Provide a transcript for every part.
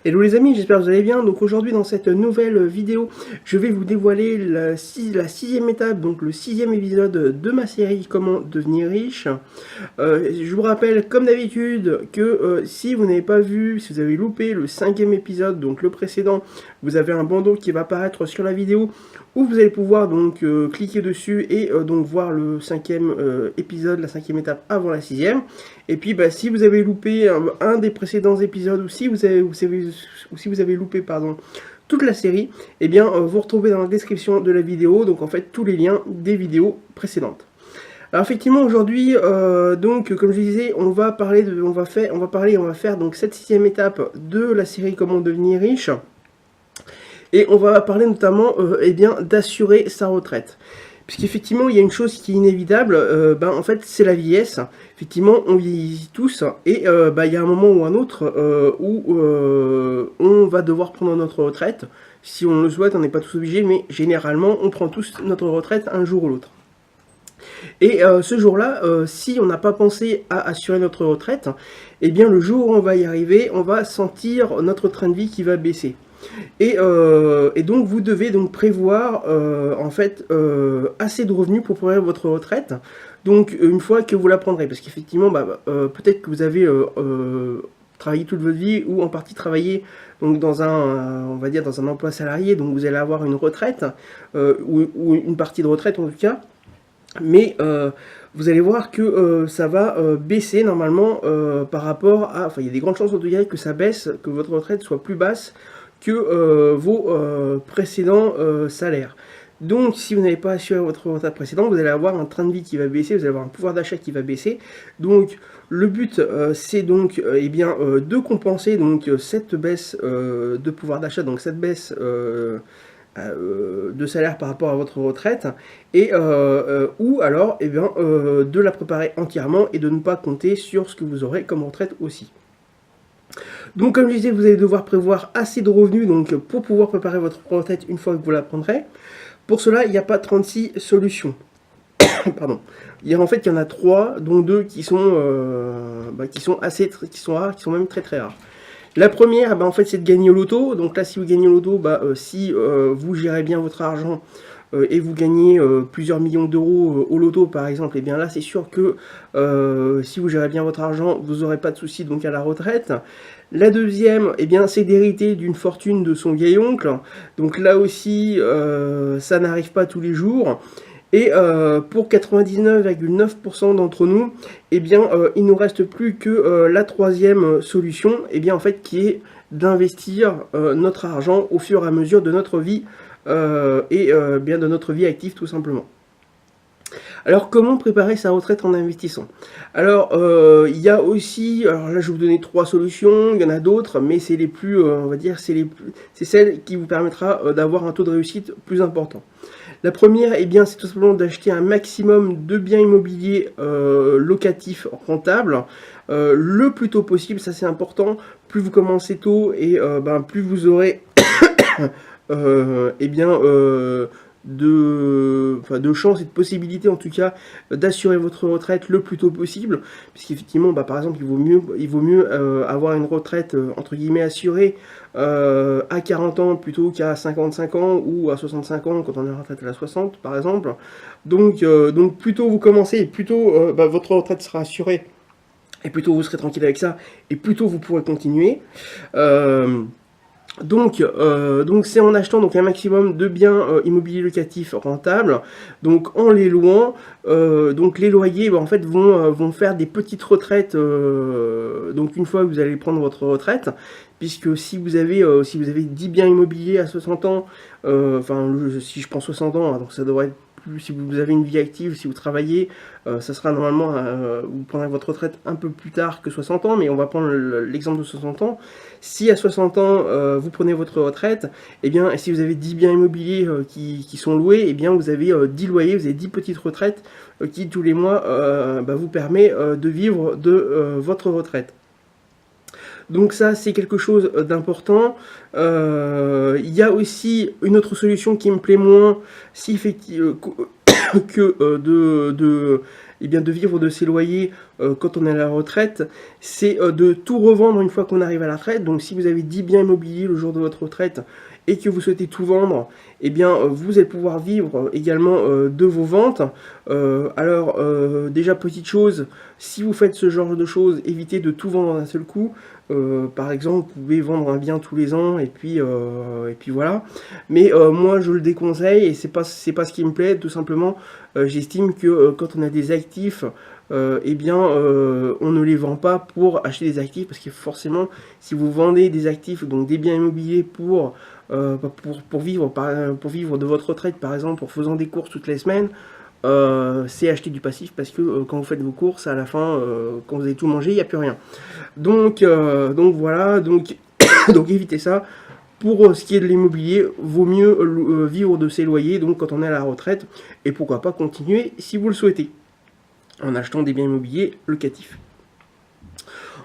Hello les amis, j'espère que vous allez bien. Donc aujourd'hui dans cette nouvelle vidéo, je vais vous dévoiler la sixième étape, donc le sixième épisode de ma série Comment devenir riche. Je vous rappelle comme d'habitude que si vous n'avez pas vu, si vous avez loupé le cinquième épisode, donc le précédent, vous avez un bandeau qui va apparaître sur la vidéo où vous allez pouvoir donc cliquer dessus et donc voir le cinquième épisode, la cinquième étape avant la sixième. Et puis si vous avez loupé un des précédents épisodes ou si vous avez loupé toute la série, eh bien vous retrouvez dans la description de la vidéo donc en fait tous les liens des vidéos précédentes. Alors effectivement aujourd'hui donc comme je disais on va faire donc cette sixième étape de la série Comment devenir riche. Et on va parler notamment d'assurer sa retraite. Puisqu'effectivement, il y a une chose qui est inévitable, en fait, c'est la vieillesse. Effectivement, on vieillit tous, et il y a un moment ou un autre où on va devoir prendre notre retraite. Si on le souhaite, on n'est pas tous obligés, mais généralement, on prend tous notre retraite un jour ou l'autre. Et ce jour-là, si on n'a pas pensé à assurer notre retraite, eh bien le jour où on va y arriver, on va sentir notre train de vie qui va baisser. Et donc vous devez donc prévoir assez de revenus pour préparer votre retraite. Donc une fois que vous la prendrez, parce qu'effectivement peut-être que vous avez travaillé toute votre vie ou en partie travaillé donc dans un emploi salarié, donc vous allez avoir une retraite ou une partie de retraite en tout cas. Mais vous allez voir que ça va baisser normalement par rapport à... Enfin, il y a des grandes chances en tout cas que ça baisse, que votre retraite soit plus basse que vos précédents salaires. Donc, si vous n'avez pas assuré votre retraite précédente, vous allez avoir un train de vie qui va baisser, vous allez avoir un pouvoir d'achat qui va baisser. Donc, le but, c'est donc de compenser donc cette baisse de pouvoir d'achat, donc cette baisse de salaire par rapport à votre retraite, et ou alors de la préparer entièrement et de ne pas compter sur ce que vous aurez comme retraite aussi. Donc comme je disais, vous allez devoir prévoir assez de revenus donc, pour pouvoir préparer votre retraite une fois que vous la prendrez. Pour cela, il n'y a pas 36 solutions. Pardon. Il y en a 3, dont 2 qui sont rares, qui sont même très très rares. La première, c'est de gagner au loto. Donc là, si vous gagnez au loto, si vous gérez bien votre argent et vous gagnez plusieurs millions d'euros au loto, par exemple, et bien là, c'est sûr que si vous gérez bien votre argent, vous n'aurez pas de soucis donc à la retraite. La deuxième, c'est d'hériter d'une fortune de son vieil oncle. Donc là aussi, ça n'arrive pas tous les jours. Et pour 99,9% d'entre nous, il ne nous reste plus que la troisième solution, qui est d'investir notre argent au fur et à mesure de notre vie de notre vie active tout simplement. Alors comment préparer sa retraite en investissant? Alors il y a aussi, alors là je vais vous donner 3 solutions, il y en a d'autres, mais c'est les plus, c'est celle qui vous permettra d'avoir un taux de réussite plus important. La première, c'est tout simplement d'acheter un maximum de biens immobiliers locatifs rentables, le plus tôt possible, ça c'est important. Plus vous commencez tôt et plus vous aurez de chances et de possibilités en tout cas d'assurer votre retraite le plus tôt possible, puisqu'effectivement par exemple il vaut mieux avoir une retraite entre guillemets assurée à 40 ans plutôt qu'à 55 ans ou à 65 ans quand on est en retraite à la 60 par exemple. Donc plus tôt vous commencez, plus tôt votre retraite sera assurée et plus tôt vous serez tranquille avec ça et plus tôt vous pourrez continuer. Donc c'est en achetant donc un maximum de biens immobiliers locatifs rentables, donc en les louant, donc les loyers vont faire des petites retraites donc une fois que vous allez prendre votre retraite, puisque si vous avez 10 biens immobiliers à 60 ans, si je prends 60 ans, donc ça devrait être plus, si vous avez une vie active, si vous travaillez, ça sera normalement, vous prendrez votre retraite un peu plus tard que 60 ans, mais on va prendre l'exemple de 60 ans. Si à 60 ans, vous prenez votre retraite, et si vous avez 10 biens immobiliers qui sont loués, vous avez 10 loyers, vous avez 10 petites retraites qui, tous les mois, vous permet de vivre de votre retraite. Donc ça, c'est quelque chose d'important. Il y a aussi une autre solution qui me plaît moins, si effectivement, que eh bien, de vivre de ses loyers quand on est à la retraite, c'est de tout revendre une fois qu'on arrive à la retraite. Donc si vous avez 10 biens immobiliers le jour de votre retraite et que vous souhaitez tout vendre, eh bien, vous allez pouvoir vivre également de vos ventes. Alors, déjà, petite chose, si vous faites ce genre de choses, évitez de tout vendre d'un seul coup. Par exemple, vous pouvez vendre un bien tous les ans et puis voilà. Mais moi, je le déconseille et c'est pas ce qui me plaît. Tout simplement, j'estime que quand on a des actifs, eh bien, on ne les vend pas pour acheter des actifs parce que forcément, si vous vendez des actifs, donc des biens immobiliers pour vivre de votre retraite, par exemple, en faisant des courses toutes les semaines, c'est acheter du passif parce que quand vous faites vos courses, à la fin, quand vous avez tout mangé, il n'y a plus rien. Donc voilà, donc évitez ça. Pour ce qui est de l'immobilier, vaut mieux vivre de ses loyers, donc quand on est à la retraite, et pourquoi pas continuer si vous le souhaitez, en achetant des biens immobiliers locatifs.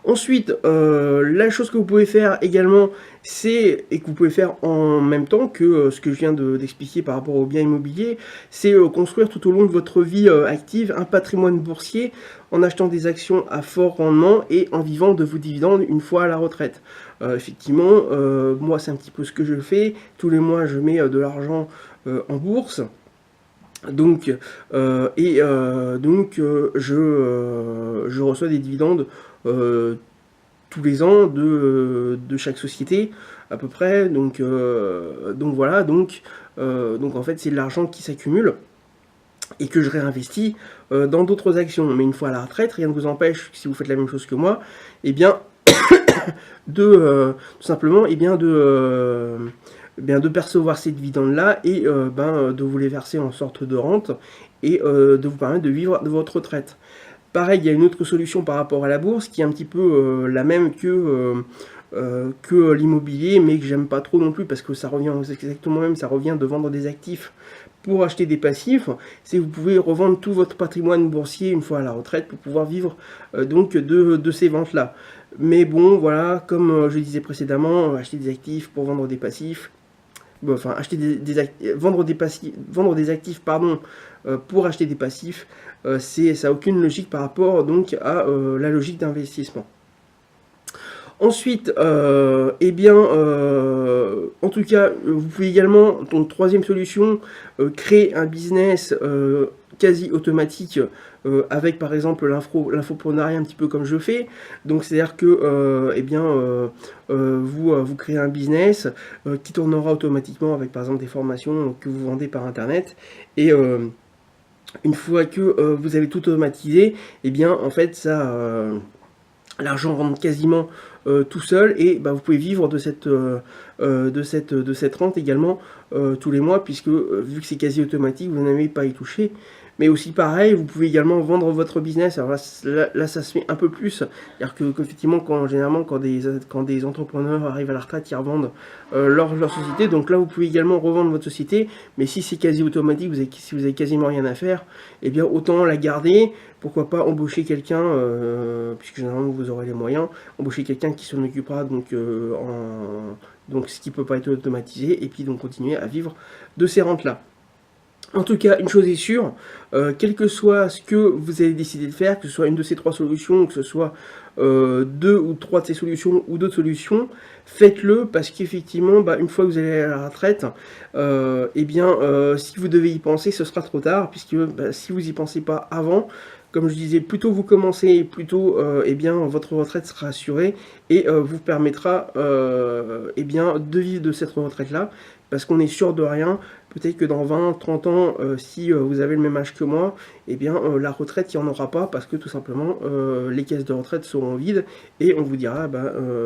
Ensuite, la chose que vous pouvez faire également, et que vous pouvez faire en même temps que ce que je viens d'expliquer par rapport aux biens immobiliers, c'est construire tout au long de votre vie active un patrimoine boursier en achetant des actions à fort rendement et en vivant de vos dividendes une fois à la retraite. Effectivement, moi c'est un petit peu ce que je fais. Tous les mois, je mets de l'argent en bourse. Donc, je reçois des dividendes tous les ans de chaque société à peu près. Donc voilà, donc en fait c'est de l'argent qui s'accumule et que je réinvestis dans d'autres actions. Mais une fois à la retraite, rien ne vous empêche, si vous faites la même chose que moi, eh bien tout simplement de percevoir ces dividendes-là et de vous les verser en sorte de rente et de vous permettre de vivre de votre retraite. Pareil, il y a une autre solution par rapport à la bourse qui est un petit peu la même que l'immobilier, mais que j'aime pas trop non plus parce que ça revient exactement même, ça revient de vendre des actifs pour acheter des passifs. C'est que vous pouvez revendre tout votre patrimoine boursier une fois à la retraite pour pouvoir vivre donc de ces ventes-là. Mais bon, voilà, comme je disais précédemment, acheter des actifs pour vendre des passifs, enfin vendre des actifs pardon, pour acheter des passifs, ça n'a aucune logique par rapport donc à la logique d'investissement. Ensuite, en tout cas, vous pouvez également, donc troisième solution, créer un business quasi automatique avec par exemple l'infoprenariat un petit peu comme je fais. Donc c'est-à-dire que vous créez un business qui tournera automatiquement avec par exemple des formations que vous vendez par internet et une fois que vous avez tout automatisé, eh bien en fait ça l'argent rentre quasiment tout seul et vous pouvez vivre de cette rente également tous les mois puisque vu que c'est quasi automatique, vous n'avez pas à y toucher. Mais aussi pareil, vous pouvez également vendre votre business. Alors là ça se fait un peu plus. C'est-à-dire qu'effectivement, généralement, quand des entrepreneurs arrivent à la retraite, ils revendent leur société. Donc là, vous pouvez également revendre votre société. Mais si c'est quasi automatique, si vous avez quasiment rien à faire, eh bien autant la garder. Pourquoi pas embaucher quelqu'un, puisque généralement vous aurez les moyens, embaucher quelqu'un qui s'en occupera donc ce qui ne peut pas être automatisé, et puis donc continuer à vivre de ces rentes-là. En tout cas, une chose est sûre, quel que soit ce que vous avez décidé de faire, que ce soit une de ces trois solutions, que ce soit 2 ou 3 de ces solutions ou d'autres solutions, faites-le parce qu'effectivement, une fois que vous allez à la retraite, si vous devez y penser, ce sera trop tard, puisque si vous n'y pensez pas avant, comme je disais, plus tôt vous commencez, plus tôt votre retraite sera assurée et vous permettra de vivre de cette retraite-là, parce qu'on est sûr de rien. Peut-être que dans 20, 30 ans, si vous avez le même âge que moi, la retraite, il n'y en aura pas parce que tout simplement, les caisses de retraite seront vides et on vous dira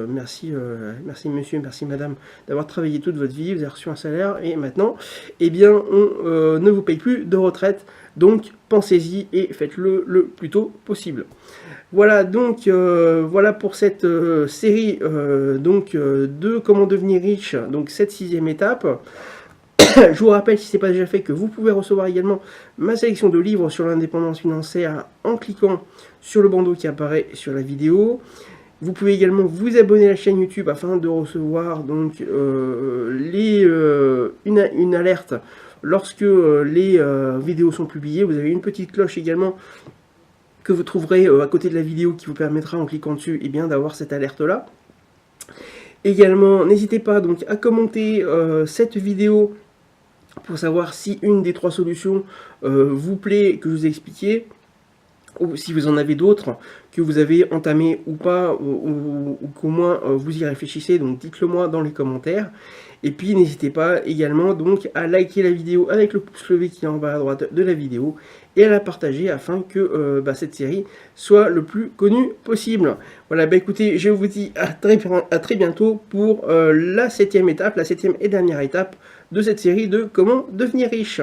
merci monsieur, merci madame d'avoir travaillé toute votre vie, vous avez reçu un salaire et maintenant, on ne vous paye plus de retraite. Donc pensez-y et faites-le le plus tôt possible. Voilà donc voilà pour cette série de comment devenir riche, donc cette 6e étape. Je vous rappelle, si ce n'est pas déjà fait, que vous pouvez recevoir également ma sélection de livres sur l'indépendance financière en cliquant sur le bandeau qui apparaît sur la vidéo. Vous pouvez également vous abonner à la chaîne YouTube afin de recevoir donc une alerte lorsque les vidéos sont publiées. Vous avez une petite cloche également que vous trouverez à côté de la vidéo qui vous permettra en cliquant dessus et bien d'avoir cette alerte là. Également, n'hésitez pas donc à commenter cette vidéo pour savoir si une des 3 solutions vous plaît, que je vous ai expliqué, ou si vous en avez d'autres que vous avez entamé ou pas, ou qu'au moins vous y réfléchissez, donc dites-le moi dans les commentaires. Et puis n'hésitez pas également donc à liker la vidéo avec le pouce levé qui est en bas à droite de la vidéo et à la partager afin que cette série soit le plus connue possible. Voilà, bah écoutez, je vous dis à très bientôt pour la 7e étape, la 7e et dernière étape de cette série de comment devenir riche.